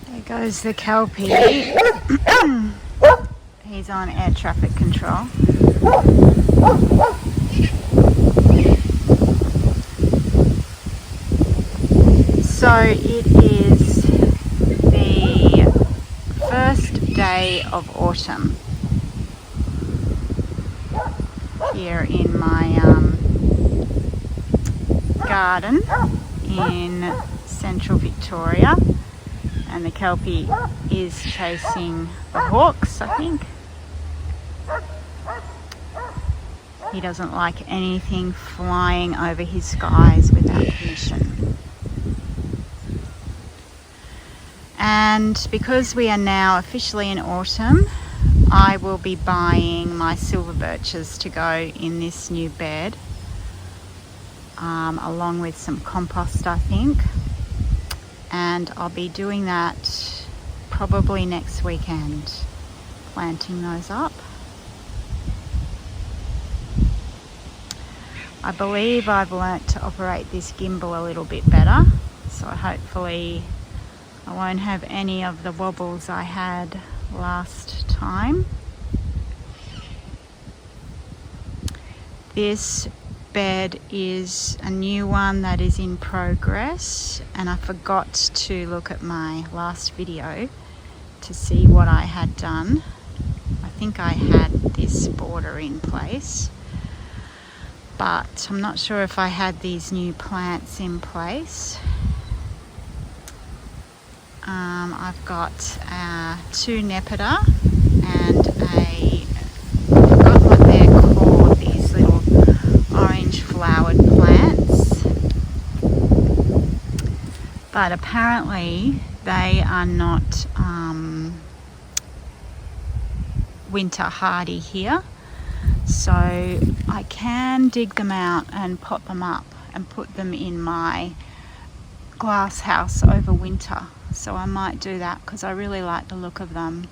There goes the Kelpie. He's on air traffic control. So it is the first day of autumn here in my garden in central Victoria, and the Kelpie is chasing the hawks, I think. He doesn't like anything flying over his skies without permission. And because we are now officially in autumn, I will be buying my silver birches to go in this new bed, along with some compost, I think. And I'll be doing that probably next weekend, planting those up. I believe I've learnt to operate this gimbal a little bit better, so hopefully I won't have any of the wobbles I had last time. This bed is a new one that is in progress, and I forgot to look at my last video to see what I had done. I think I had this border in place, but I'm not sure if I had these new plants in place. I've got 2 Nepeta and I forgot what they're called, these little orange flowered plants. But apparently they are not winter hardy here. So I can dig them out and pot them up and put them in my glass house over winter. So I might do that because I really like the look of them,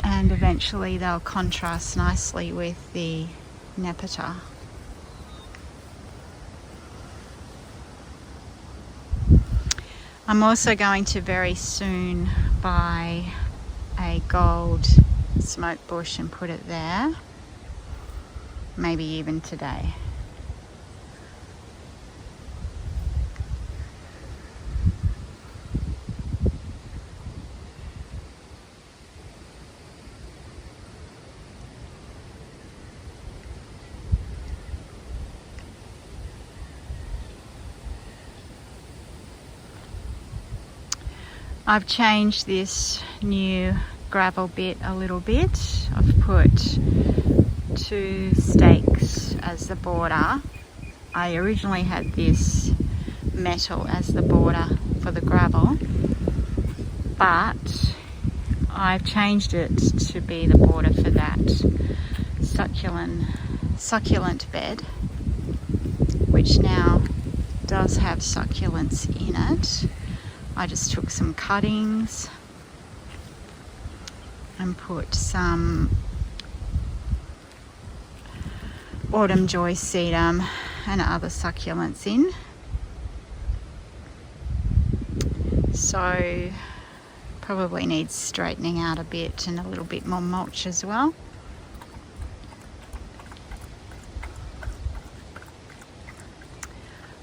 and eventually they'll contrast nicely with the Nepeta. I'm also going to very soon buy a gold smoke bush and put it there, maybe even today. I've changed this new gravel bit a little bit. I've put 2 stakes as the border. I originally had this metal as the border for the gravel, but I've changed it to be the border for that succulent bed, which now does have succulents in it. I just took some cuttings and put some autumn joy sedum and other succulents in. So probably needs straightening out a bit and a little bit more mulch as well.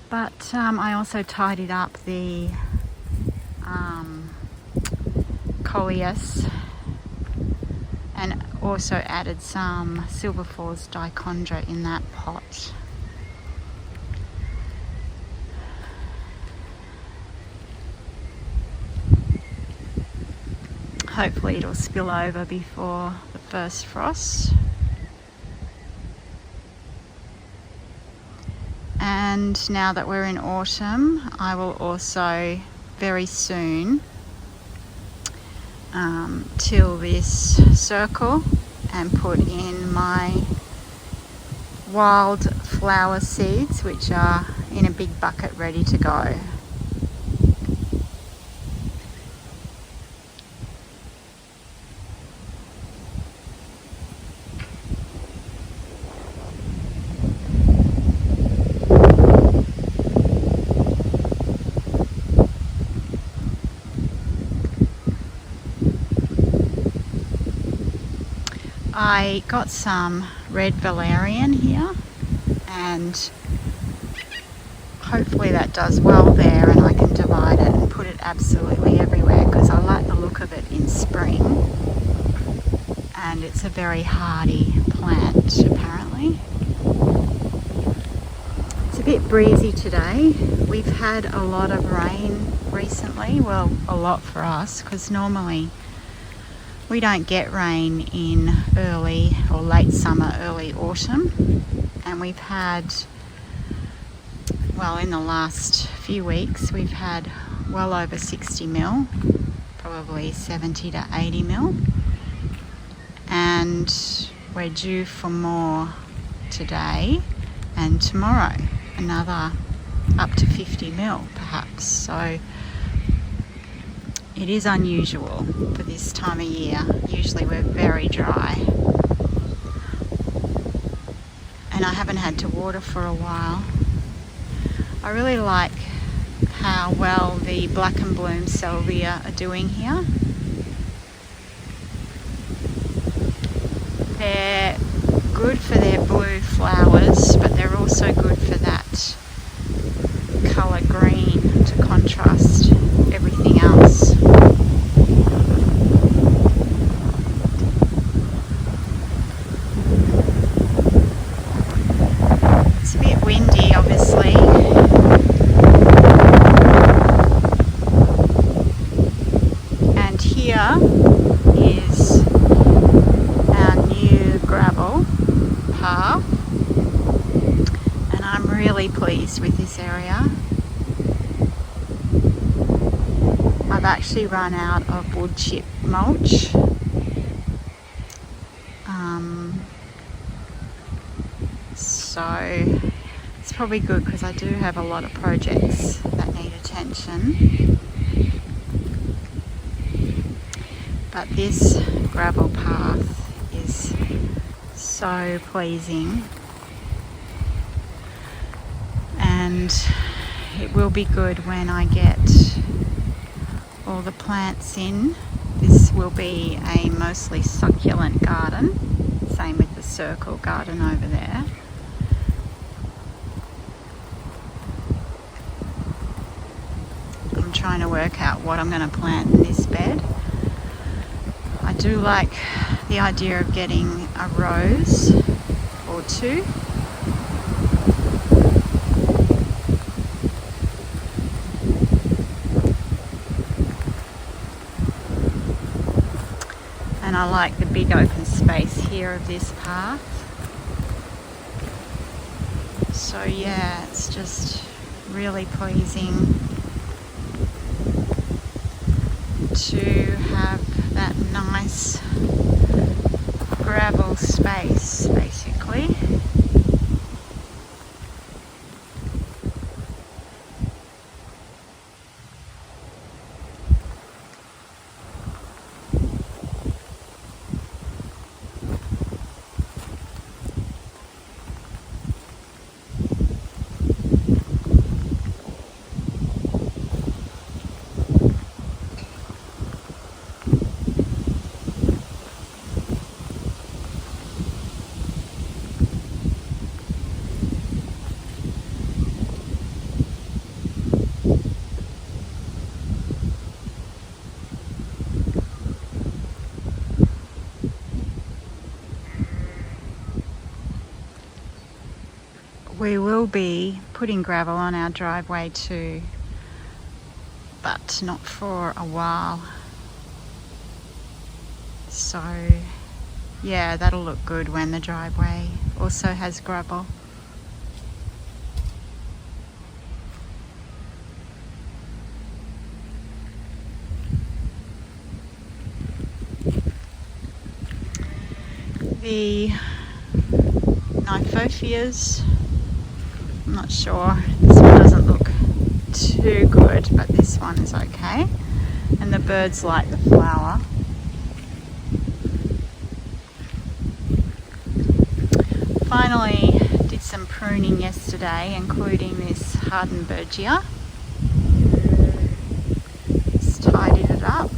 But I also tidied up the coleus and also added some Silver Falls dichondra in that pot. Hopefully it'll spill over before the first frost. And now that we're in autumn, I will also very soon till this circle and put in my wild flower seeds, which are in a big bucket ready to go. I got some red valerian here, and hopefully that does well there, and I can divide it and put it absolutely everywhere because I like the look of it in spring, and it's a very hardy plant apparently. It's a bit breezy today. We've had a lot of rain recently, well, a lot for us, because normally we don't get rain in early or late summer, early autumn, and we've had, well, in the last few weeks we've had well over 60 mil, probably 70 to 80 mil, and we're due for more today and tomorrow, another up to 50 mil perhaps. So it is unusual for this time of year. Usually we're very dry, and I haven't had to water for a while. I really like how well the black and bloom salvia are doing here. They're good for their blue flowers, but they're also good for that colour green to contrast everything else. It's a bit windy, obviously. And here is our new gravel path, and I'm really pleased with this area. I've actually run out of wood chip mulch. So it's probably good because I do have a lot of projects that need attention. But this gravel path is so pleasing, and it will be good when I get all the plants in. This will be a mostly succulent garden, same with the circle garden over there. I'm trying to work out what I'm going to plant in this bed. I do like the idea of getting a rose or two. And I like the big open space here of this path. So yeah, it's just really pleasing to have that nice gravel space, basically. We will be putting gravel on our driveway too, but not for a while. So yeah, that'll look good when the driveway also has gravel. The Nymphotheas, I'm not sure, this one doesn't look too good, but this one is okay. And the birds like the flower. Finally did some pruning yesterday, including this Hardenbergia. Just tidied it up.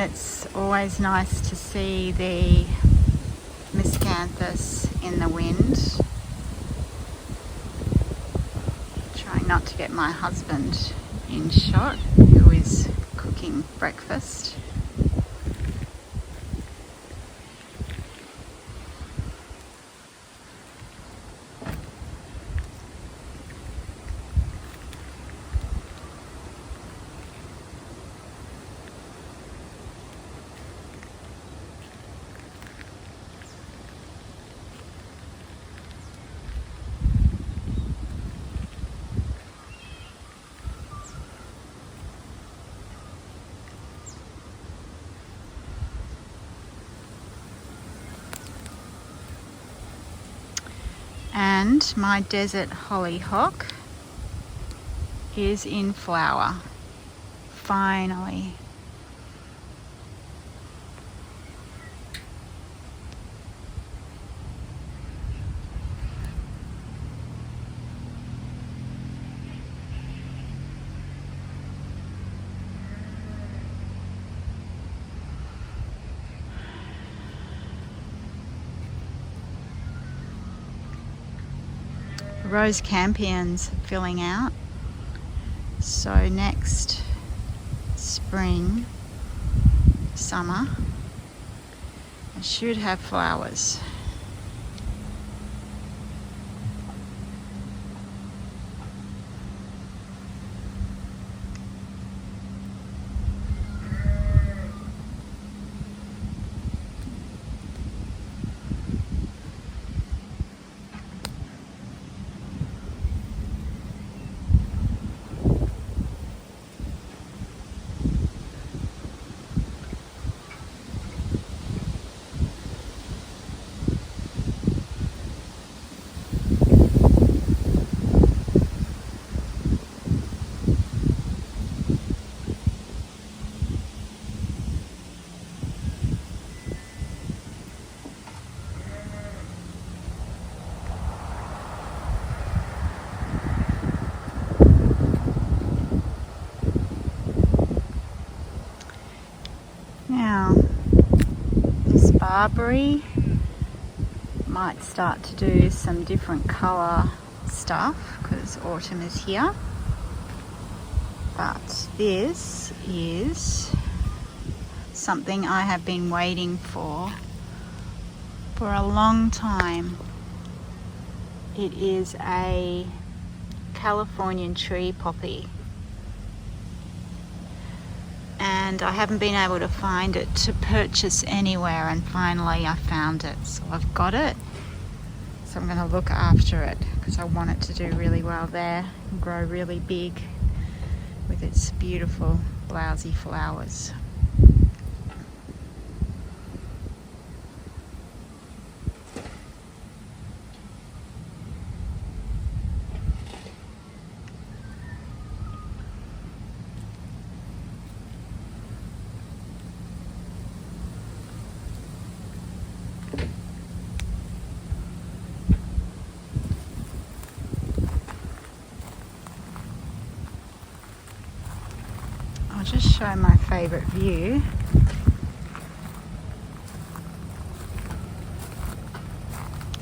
it's always nice to see the miscanthus in the wind. Trying not to get my husband in shot, who is cooking breakfast. And my desert hollyhock is in flower, finally. Rose campions filling out, so next spring, summer, I should have flowers. Now, this barberry might start to do some different colour stuff because autumn is here. But this is something I have been waiting for a long time. It is a Californian tree poppy. And I haven't been able to find it to purchase anywhere, and finally I found it, so I've got it. So I'm going to look after it because I want it to do really well there and grow really big with its beautiful blousy flowers. I'll just show my favourite view.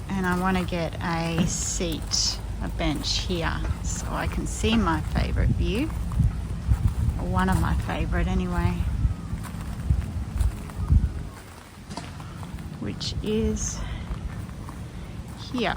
And I want to get a seat, a bench here, so I can see my favourite view, or one of my favourite anyway, which is here.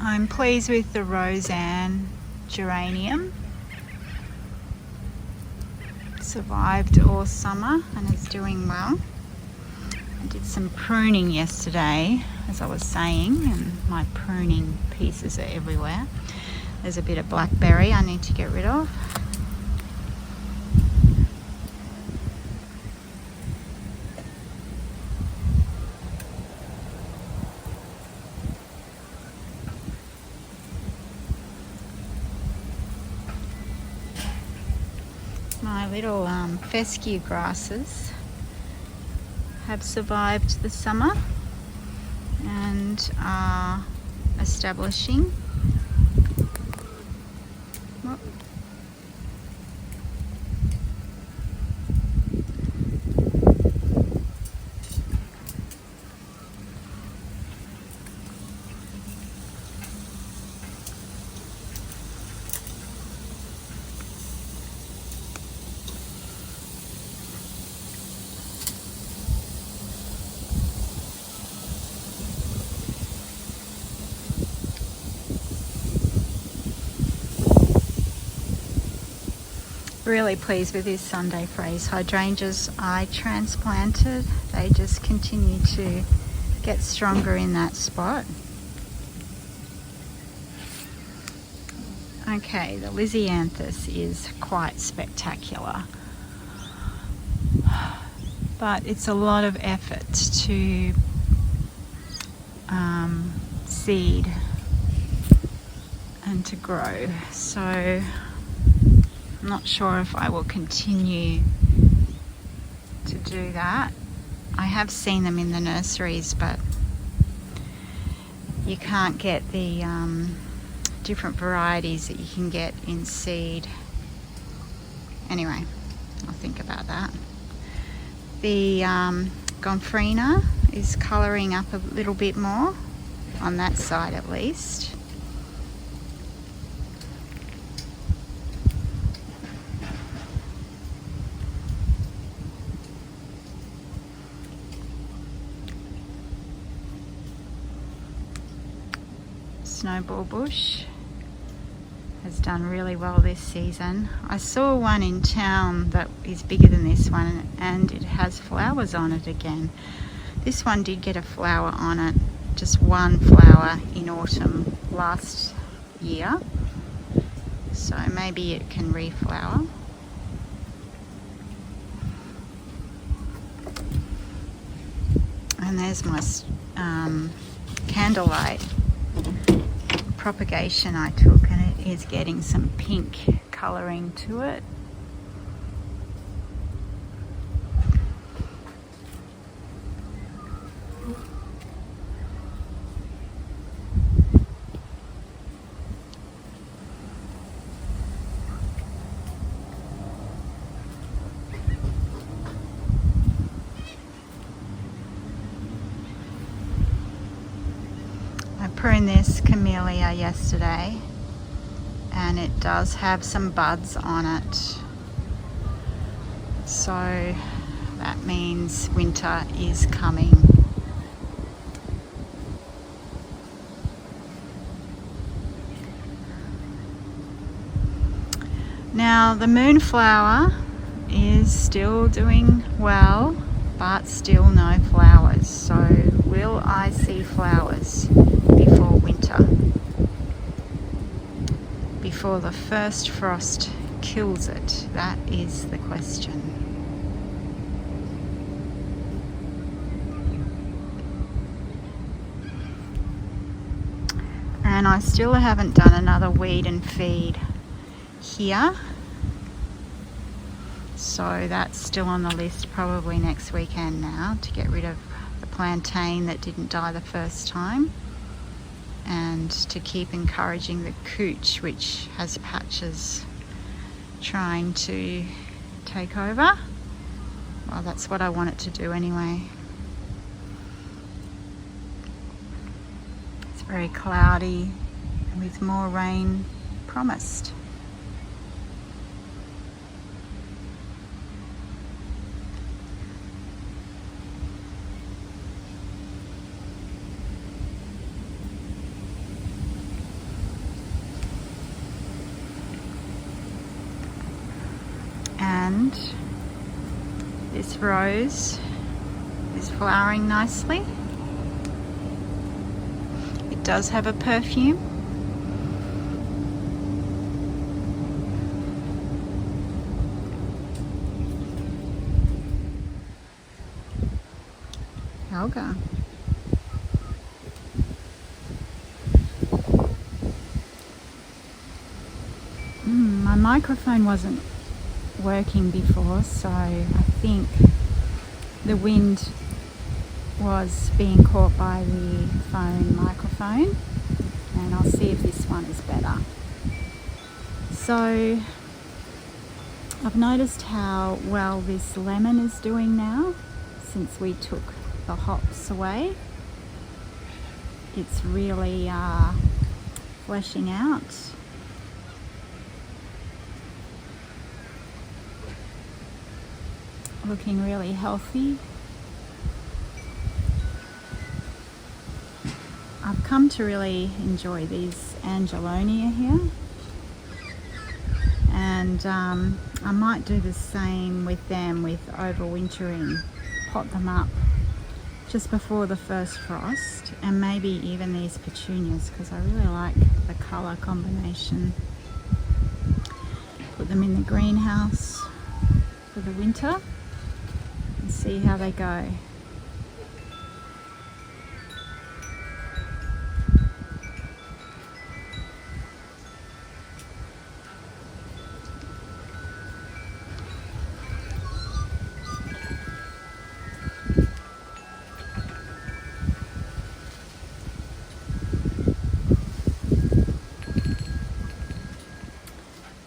I'm pleased with the Roseanne geranium. Survived all summer and is doing well. I did some pruning yesterday as I was saying, and my pruning pieces are everywhere. There's a bit of blackberry I need to get rid of. My little fescue grasses have survived the summer and are establishing. Whoop. Really pleased with this Sunday phrase hydrangeas I transplanted. They just continue to get stronger in that spot. Okay, the Lisianthus is quite spectacular, but it's a lot of effort to seed and to grow, so I'm not sure if I will continue to do that. I have seen them in the nurseries, but you can't get the different varieties that you can get in seed. Anyway, I'll think about that. The Gomphrena is colouring up a little bit more, on that side at least. Snowball bush has done really well this season. I saw one in town that is bigger than this one, and it has flowers on it again. This one did get a flower on it, just one flower in autumn last year, so maybe it can reflower. And there's my candlelight propagation I took, and it is getting some pink colouring to it. I pruned this camellia yesterday, and it does have some buds on it, so that means winter is coming. Now the moonflower is still doing well, but still no flowers, so will I see flowers before winter? Before the first frost kills it? That is the question. And I still haven't done another weed and feed here, so that's still on the list probably next weekend now, to get rid of the plantain that didn't die the first time, and to keep encouraging the cooch, which has patches trying to take over. Well, that's what I want it to do anyway. It's very cloudy with more rain promised. And this rose is flowering nicely. It does have a perfume. Helga. My microphone wasn't working before, so I think the wind was being caught by the phone microphone, and I'll see if this one is better. So I've noticed how well this lemon is doing now since we took the hops away. It's really fleshing out. Looking really healthy. I've come to really enjoy these Angelonia here, and I might do the same with them with overwintering, pot them up just before the first frost, and maybe even these petunias because I really like the colour combination. Put them in the greenhouse for the winter and see how they go.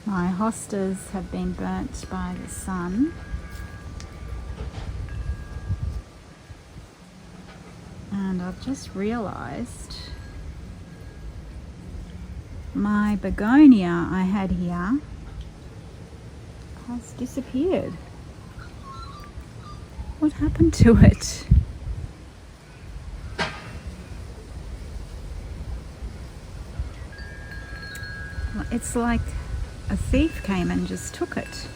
My hostas have been burnt by the sun, and I've just realised my begonia I had here has disappeared. What happened to it? It's like a thief came and just took it.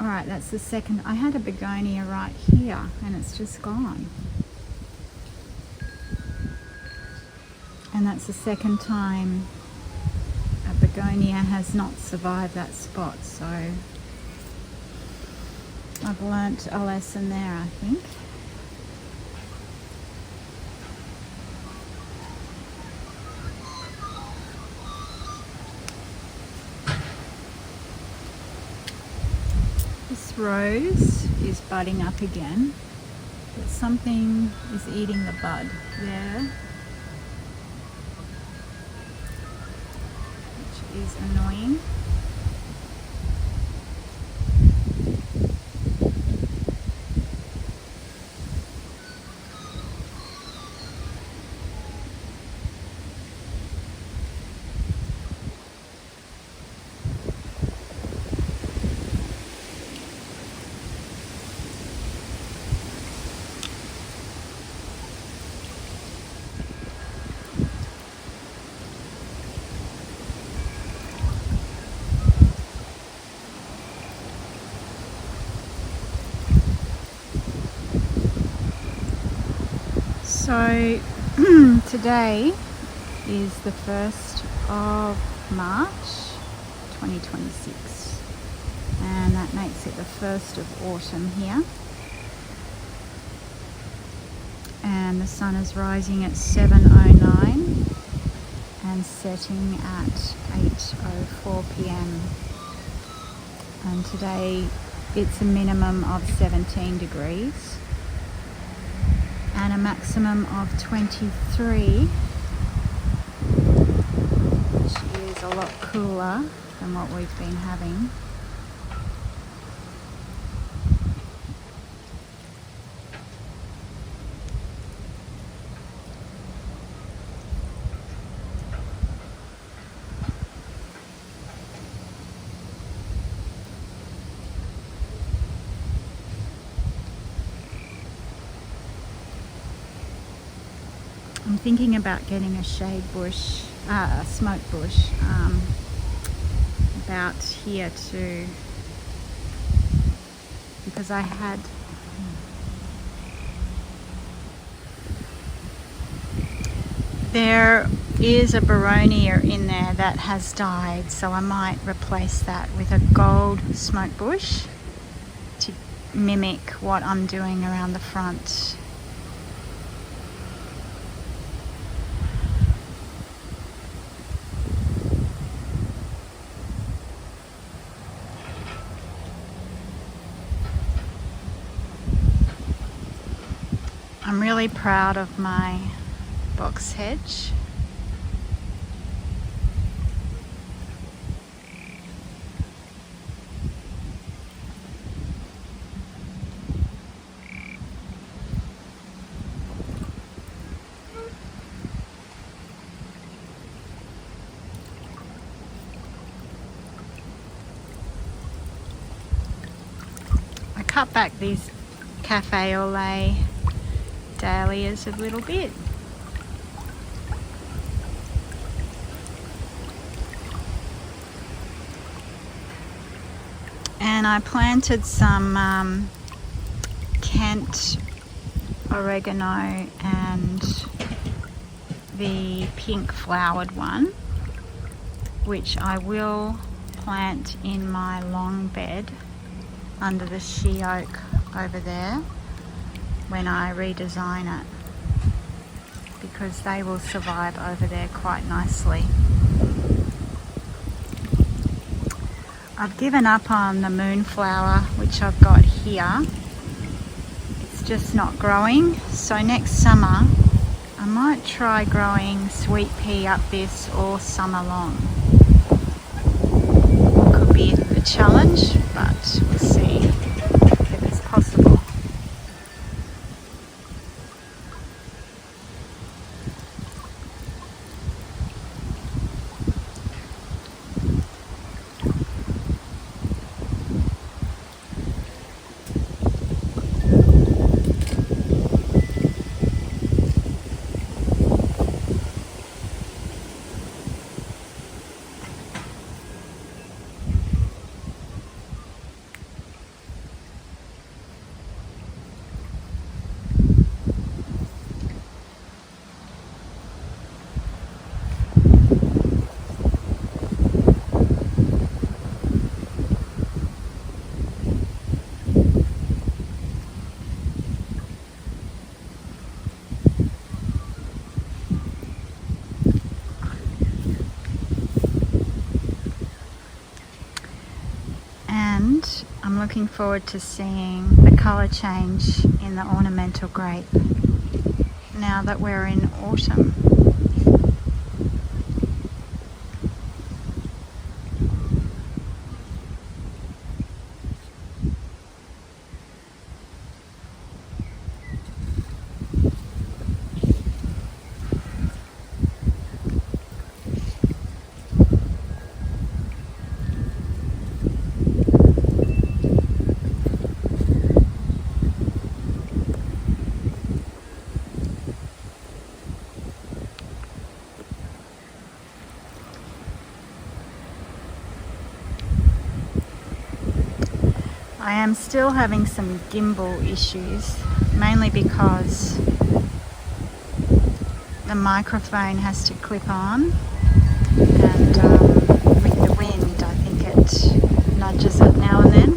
Alright, that's the second. I had a begonia right here and it's just gone. And that's the second time a begonia has not survived that spot, so I've learnt a lesson there, I think. This rose is budding up again, but something is eating the bud there, which is annoying. So today is the 1st of March 2026, and that makes it the 1st of autumn here, and the sun is rising at 7:09 and setting at 8:04 p.m. and today it's a minimum of 17 degrees and a maximum of 23, which is a lot cooler than what we've been having. I'm thinking about getting a shade bush, a smoke bush, about here too, because I had There is a Boronia in there that has died, so I might replace that with a gold smoke bush to mimic what I'm doing around the front. I'm really proud of my box hedge. I cut back these cafe au lait dahlias a little bit. And I planted some Kent oregano and the pink flowered one, which I will plant in my long bed under the she oak over there when I redesign it, because they will survive over there quite nicely. I've given up on the moonflower, which I've got here. It's just not growing, so next summer I might try growing sweet pea up this all summer long. Could be a challenge, but we'll see if it's possible. I'm looking forward to seeing the colour change in the ornamental grape now that we're in autumn. I am still having some gimbal issues, mainly because the microphone has to clip on, and with the wind I think it nudges it now and then.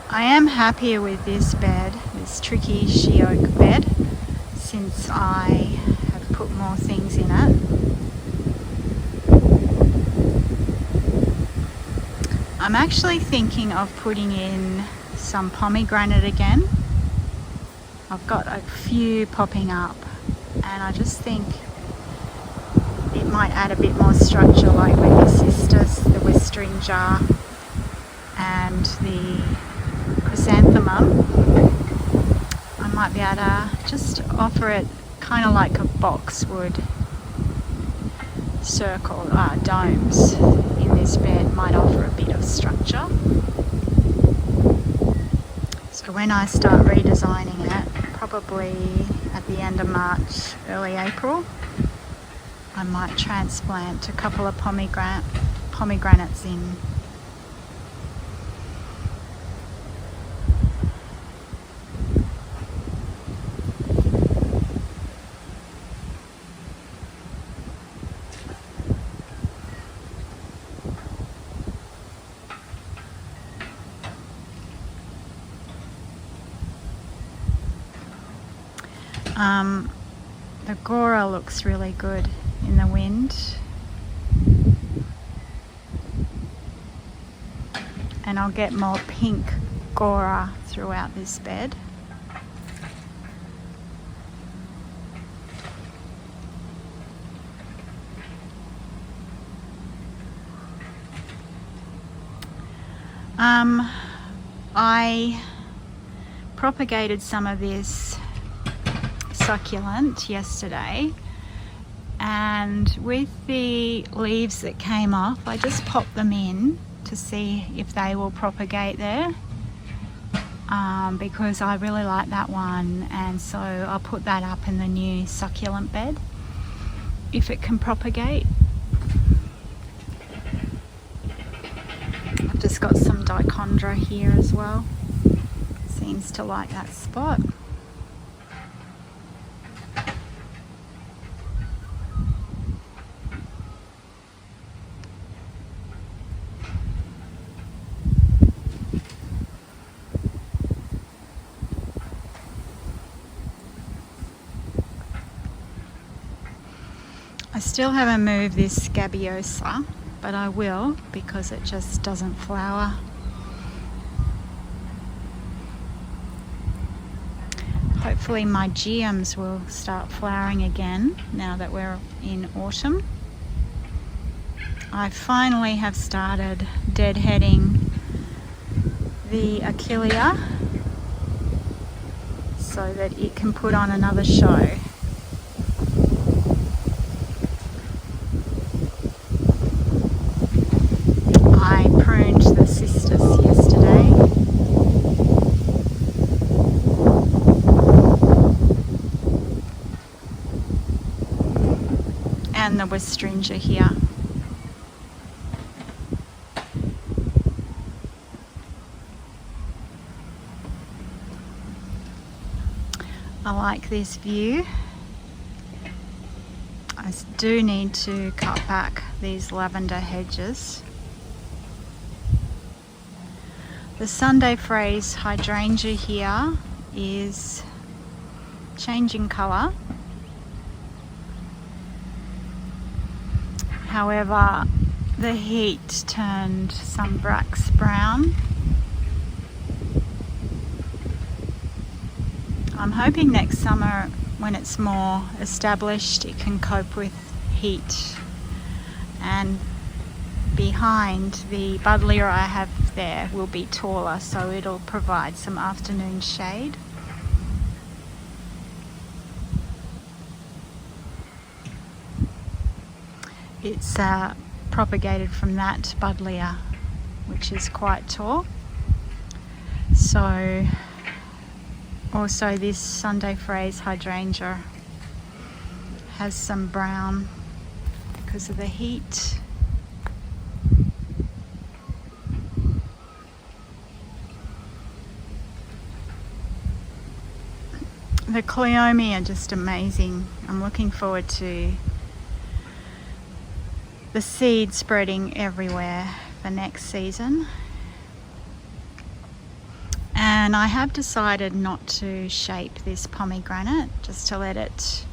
I am happier with this bed, this tricky she oak bed, since I have put more things in it. I'm actually thinking of putting in some pomegranate again. I've got a few popping up and I just think it might add a bit more structure, like with the cistus, the westering jar and the chrysanthemum. I might be able to just offer it kind of like a boxwood circle, domes in this bed might offer a bit of structure. So when I start redesigning it, probably at the end of March, early April, I might transplant a couple of pomegranates in. The Gora looks really good in the wind, and I'll get more pink Gora throughout this bed. I propagated some of this succulent yesterday, and with the leaves that came off, I just popped them in to see if they will propagate there, because I really like that one, and so I'll put that up in the new succulent bed if it can propagate. I've just got some dichondra here as well, seems to like that spot. I still haven't moved this scabiosa, but I will, because it just doesn't flower. Hopefully my geums will start flowering again now that we're in autumn. I finally have started deadheading the Achillea so that it can put on another show. I pruned the cistus yesterday. And the Westringia here. I like this view. I do need to cut back these lavender hedges. The Sunday Phrase hydrangea here is changing colour. However, the heat turned some Brax brown. I'm hoping next summer, when it's more established, it can cope with heat. And behind, the buddleia I have there will be taller, so it'll provide some afternoon shade. It's propagated from that buddleia, which is quite tall. So also this Sunday Phrase hydrangea has some brown because of the heat. The cleome are just amazing. I'm looking forward to the seed spreading everywhere for next season. And I have decided not to shape this pomegranate, just to let it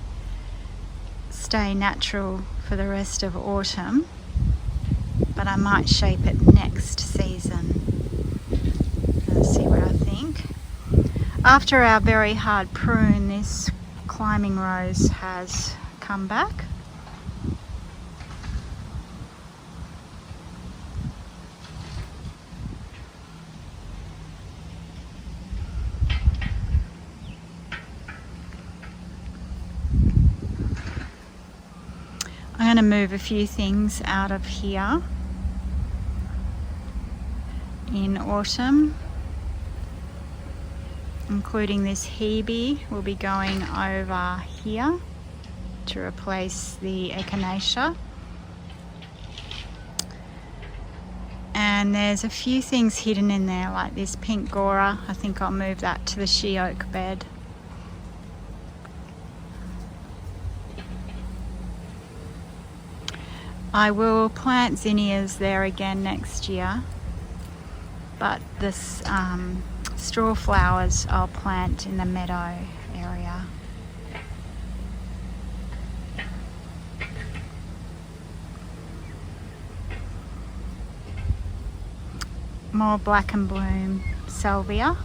stay natural for the rest of autumn. But but I might shape it next season. Let's see what I think. After our very hard prune, this climbing rose has come back. I'm going to move a few things out of here in autumn, including this Hebe will be going over here to replace the echinacea. And there's a few things hidden in there, like this pink gora. I think I'll move that to the she oak bed. I will plant zinnias there again next year, but this straw flowers I'll plant in the meadow area. More black and bloom salvia.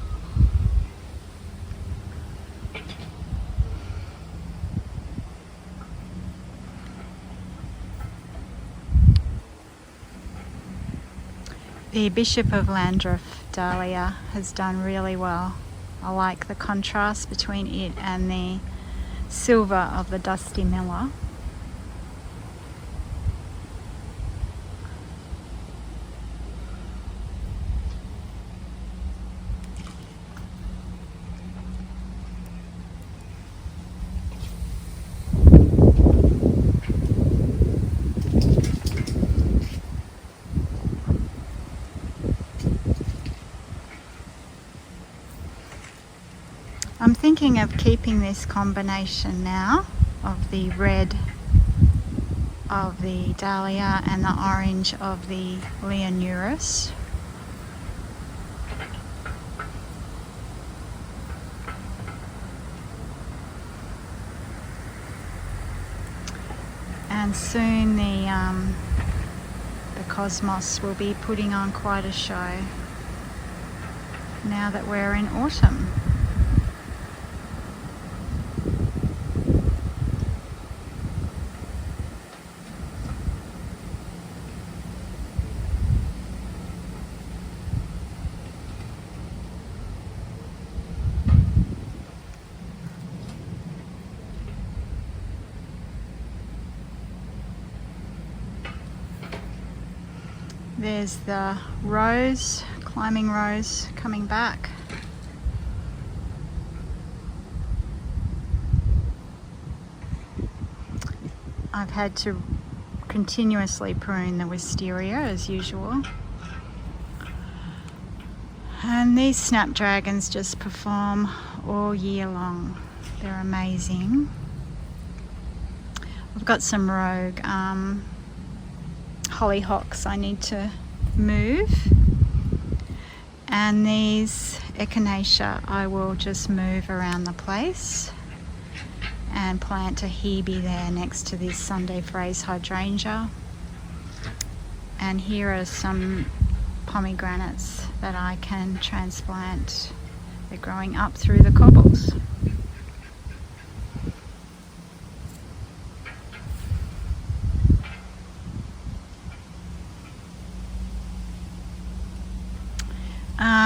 The Bishop of Landreth dahlia has done really well. I like the contrast between it and the silver of the Dusty Miller. I'm thinking of keeping this combination now of the red of the dahlia and the orange of the Leonurus. And soon the cosmos will be putting on quite a show now that we're in autumn. There's the rose, climbing rose, coming back. I've had to continuously prune the wisteria as usual. And these snapdragons just perform all year long. They're amazing. I've got some rogue hollyhocks I need to move, and these echinacea I will just move around the place and plant a Hebe there next to this Sunday Phrase hydrangea. And here are some pomegranates that I can transplant. They're growing up through the cobbles.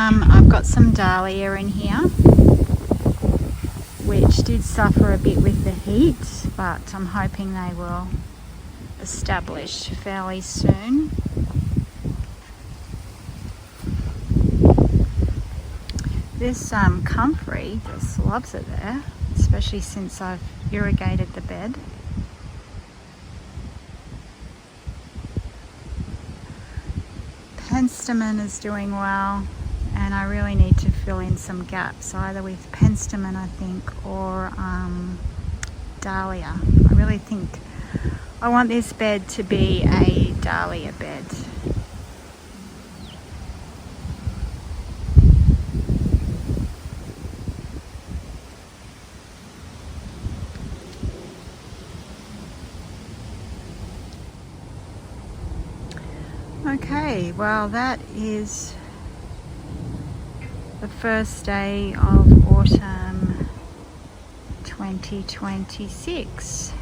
I've got some dahlia in here, which did suffer a bit with the heat, but I'm hoping they will establish fairly soon. This comfrey just loves it there, especially since I've irrigated the bed. Penstemon is doing well, and I really need to fill in some gaps, either with penstemon, I think, or dahlia. I really think I want this bed to be a dahlia bed. Okay, well that is the first day of autumn 2026.